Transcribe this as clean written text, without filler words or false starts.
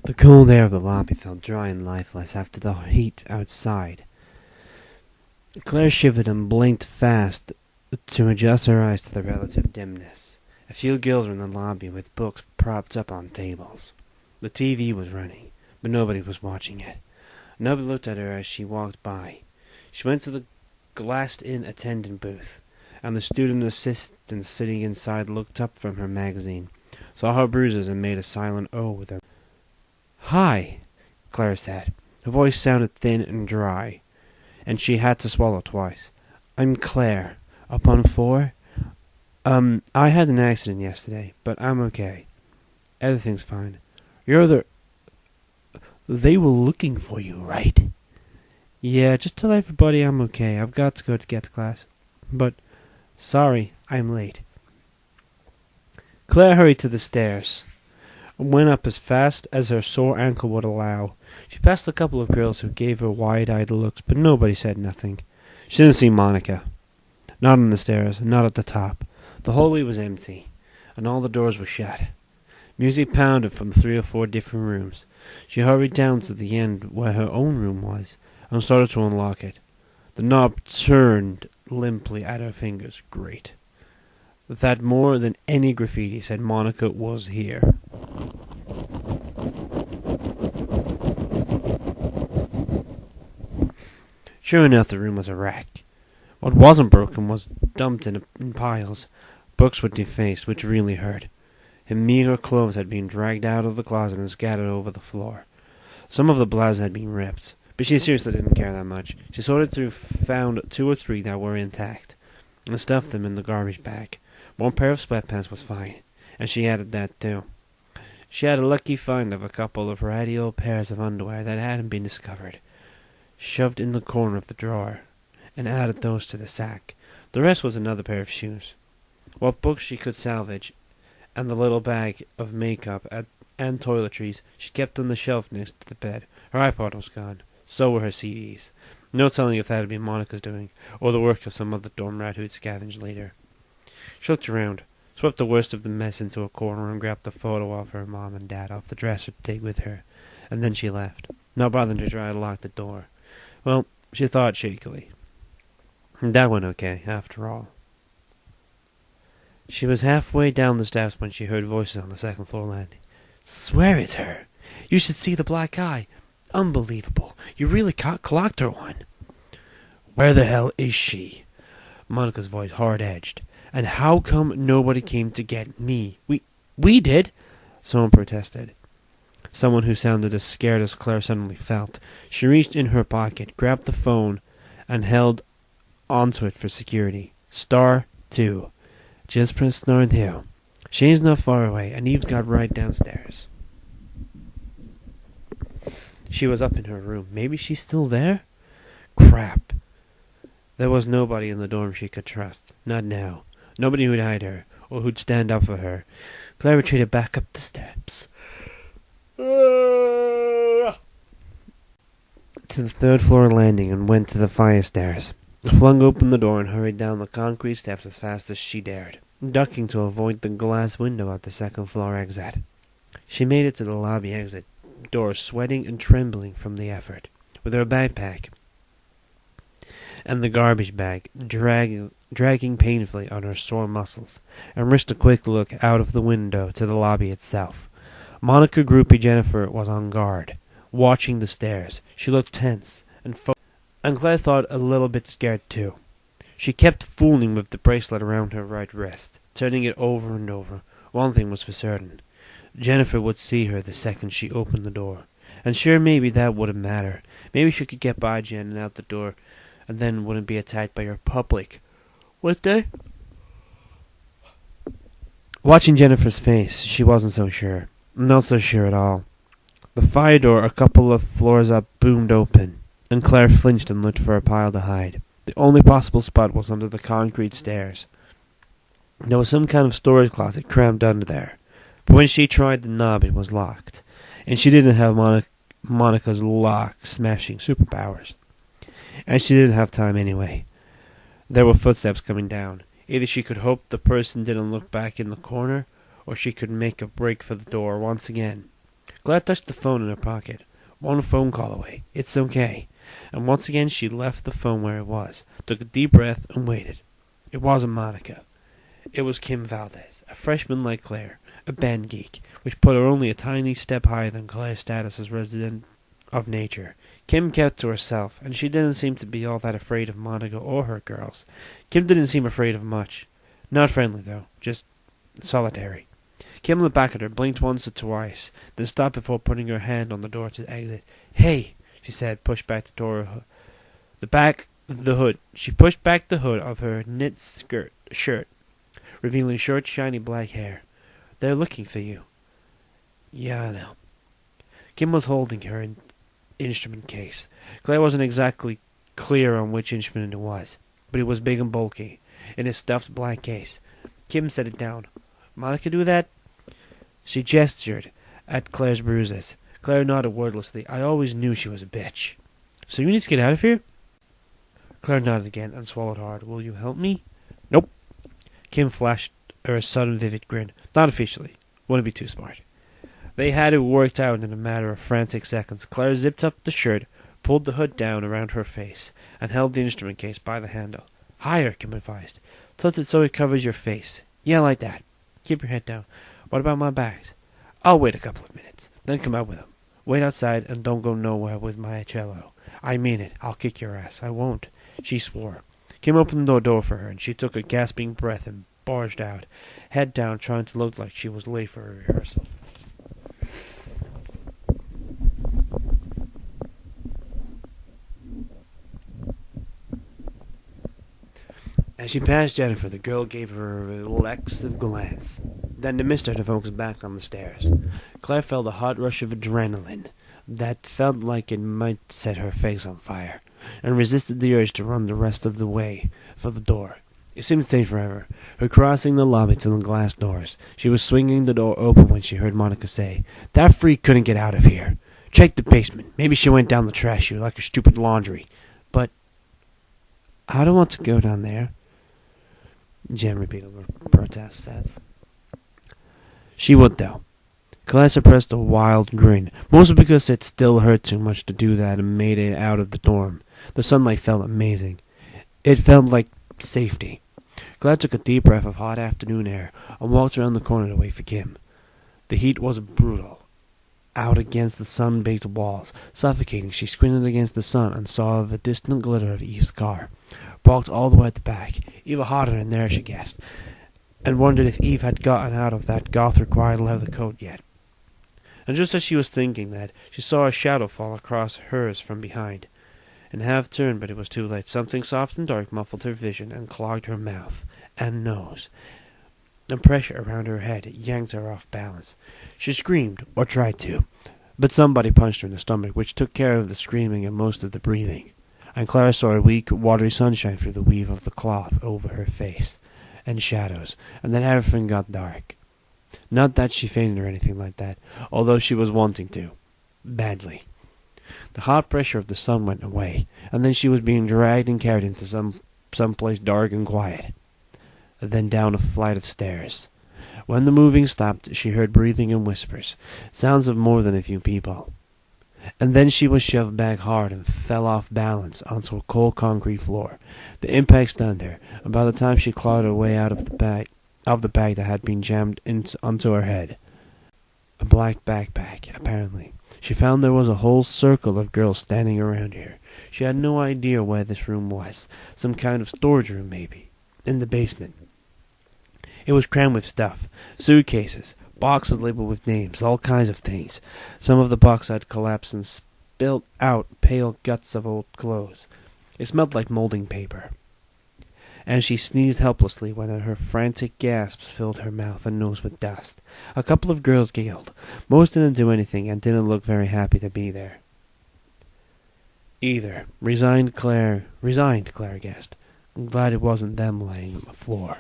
The cold air of the lobby felt dry and lifeless after the heat outside. Claire shivered and blinked fast to adjust her eyes to the relative dimness. A few girls were in the lobby with books propped up on tables. The TV was running, but nobody was watching it. Nobody looked at her as she walked by. She went to the glassed-in attendant booth, and the student assistant sitting inside looked up from her magazine, saw her bruises, and made a silent O with her. "Hi," Claire said. Her voice sounded thin and dry, and she had to swallow twice. "I'm Claire. Up on 4? I had an accident yesterday, but I'm okay. Everything's fine. They were looking for you, right?" "Yeah, just tell everybody I'm okay. I've got to go to get to class. But, sorry, I'm late." Claire hurried to the stairs, and went up as fast as her sore ankle would allow. She passed a couple of girls who gave her wide-eyed looks, but nobody said nothing. She didn't see Monica. Not on the stairs, not at the top. The hallway was empty, and all the doors were shut. Music pounded from 3 or 4 different rooms. She hurried down to the end where her own room was, and started to unlock it. The knob turned limply at her fingers. Great. That more than any graffiti said Monica was here. Sure enough, the room was a wreck. What wasn't broken was dumped in piles. Books were defaced, which really hurt. Her meager clothes had been dragged out of the closet and scattered over the floor. Some of the blouses had been ripped, but she seriously didn't care that much. She sorted through, found 2 or 3 that were intact, and stuffed them in the garbage bag. One pair of sweatpants was fine, and she added that too. She had a lucky find of a couple of ratty old pairs of underwear that hadn't been discovered, shoved in the corner of the drawer, and added those to the sack. The rest was another pair of shoes. What books she could salvage, and the little bag of makeup and toiletries she kept on the shelf next to the bed. Her iPod was gone. So were her CDs. No telling if that had been Monica's doing, or the work of some other dorm rat who'd scavenged later. She looked around, swept the worst of the mess into a corner, and grabbed the photo of her mom and dad off the dresser to take with her. And then she left, not bothering to try to lock the door. Well, she thought shakily. That went okay, after all. She was halfway down the steps when she heard voices on the second-floor landing. "Swear it's her. You should see the black eye. Unbelievable. You really clocked her one." "Where the hell is she?" Monica's voice hard-edged. "And how come nobody came to get me?" We did," someone protested. Someone who sounded as scared as Claire suddenly felt. She reached in her pocket, grabbed the phone, and held onto it for security. *2. Just press *2. Shane's not far away, and Eve's got right downstairs. She was up in her room. Maybe she's still there? Crap. There was nobody in the dorm she could trust. Not now. Nobody who'd hide her, or who'd stand up for her. Claire retreated back up the steps to the 3rd-floor landing and went to the fire stairs. Flung open the door and hurried down the concrete steps as fast as she dared, ducking to avoid the glass window at the 2nd-floor exit. She made it to the lobby exit door, sweating and trembling from the effort, with her backpack and the garbage bag dragging painfully on her sore muscles, and risked a quick look out of the window to the lobby itself. Monica Groupie Jennifer was on guard, watching the stairs. She looked tense and Claire thought a little bit scared too. She kept fooling with the bracelet around her right wrist, turning it over and over. One thing was for certain. Jennifer would see her the second she opened the door. And sure, maybe that wouldn't matter. Maybe she could get by Jen and out the door, and then wouldn't be attacked by her public. Would they? Watching Jennifer's face, she wasn't so sure. Not so sure at all. The fire door a couple of floors up boomed open, and Claire flinched and looked for a pile to hide. The only possible spot was under the concrete stairs. There was some kind of storage closet crammed under there, but when she tried the knob it was locked, and she didn't have Monica's lock-smashing superpowers. And she didn't have time anyway. There were footsteps coming down. Either she could hope the person didn't look back in the corner, or she could make a break for the door once again. Claire touched the phone in her pocket. One phone call away. It's okay. And once again she left the phone where it was, took a deep breath, and waited. It wasn't Monica. It was Kim Valdez, a freshman like Claire, a band geek, which put her only a tiny step higher than Claire's status as resident of nature. Kim kept to herself, and she didn't seem to be all that afraid of Monica or her girls. Kim didn't seem afraid of much. Not friendly, though, just solitary. Kim looked back at her, blinked once or twice, then stopped before putting her hand on the door to exit. "Hey," she said, pushed back the door. The hood. She pushed back the hood of her knit shirt, revealing short, shiny black hair. "They're looking for you." "Yeah, I know." Kim was holding her instrument case. Claire wasn't exactly clear on which instrument it was, but it was big and bulky, in a stuffed black case. Kim set it down. "Monica do that?" She gestured at Claire's bruises. Claire nodded wordlessly. "I always knew she was a bitch." "So you need to get out of here?" Claire nodded again and swallowed hard. "Will you help me?" "Nope." Kim flashed her a sudden vivid grin. "Not officially. Wouldn't be too smart." They had it worked out in a matter of frantic seconds. Claire zipped up the shirt, pulled the hood down around her face, and held the instrument case by the handle. "Higher," Kim advised. "Tilt it so it covers your face. Yeah, like that. Keep your head down. What about my bags?" "I'll wait a couple of minutes, then come out with them. Wait outside and don't go nowhere with my cello. I mean it. I'll kick your ass. I won't." She swore. Kim opened the door for her, and she took a gasping breath and barged out, head down, trying to look like she was late for a rehearsal. As she passed Jennifer, the girl gave her a reflexive glance, then dismissed her to focus back on the stairs. Claire felt a hot rush of adrenaline that felt like it might set her face on fire, and resisted the urge to run the rest of the way for the door. It seemed to take forever, her crossing the lobby to the glass doors. She was swinging the door open when she heard Monica say, "That freak couldn't get out of here. Check the basement. Maybe she went down the trash chute like her stupid laundry." "But I don't want to go down there," Jen repeated with protest says. She would, though. Claire suppressed a wild grin, mostly because it still hurt too much to do that, and made it out of the dorm. The sunlight felt amazing. It felt like safety. Claire took a deep breath of hot afternoon air and walked around the corner to wait for Kim. The heat was brutal. Out against the sun-baked walls, suffocating, she squinted against the sun and saw the distant glitter of Eve's car, parked all the way at the back. Even hotter in there, she guessed, and wondered if Eve had gotten out of that goth-required leather coat yet. And just as she was thinking that, she saw a shadow fall across hers from behind, and half turned, but it was too late. Something soft and dark muffled her vision and clogged her mouth and nose, and pressure around her head yanked her off balance. She screamed, or tried to, but somebody punched her in the stomach, which took care of the screaming and most of the breathing, and Clara saw a weak, watery sunshine through the weave of the cloth over her face, and shadows, and then everything got dark. Not that she fainted or anything like that, although she was wanting to. Badly. The hot pressure of the sun went away, and then she was being dragged and carried into some place dark and quiet. Then down a flight of stairs. When the moving stopped, she heard breathing and whispers, sounds of more than a few people. And then she was shoved back hard and fell off balance onto a cold concrete floor. The impact stunned her, and by the time she clawed her way out of the bag that had been jammed onto her head. A black backpack, apparently. She found there was a whole circle of girls standing around her. She had no idea where this room was. Some kind of storage room, maybe. In the basement. It was crammed with stuff. Suitcases. Boxes labeled with names. All kinds of things. Some of the boxes had collapsed and spilled out pale guts of old clothes. It smelled like molding paper. And she sneezed helplessly when her frantic gasps filled her mouth and nose with dust. A couple of girls giggled. Most didn't do anything and didn't look very happy to be there. Either. Resigned, Claire guessed. I'm glad it wasn't them laying on the floor.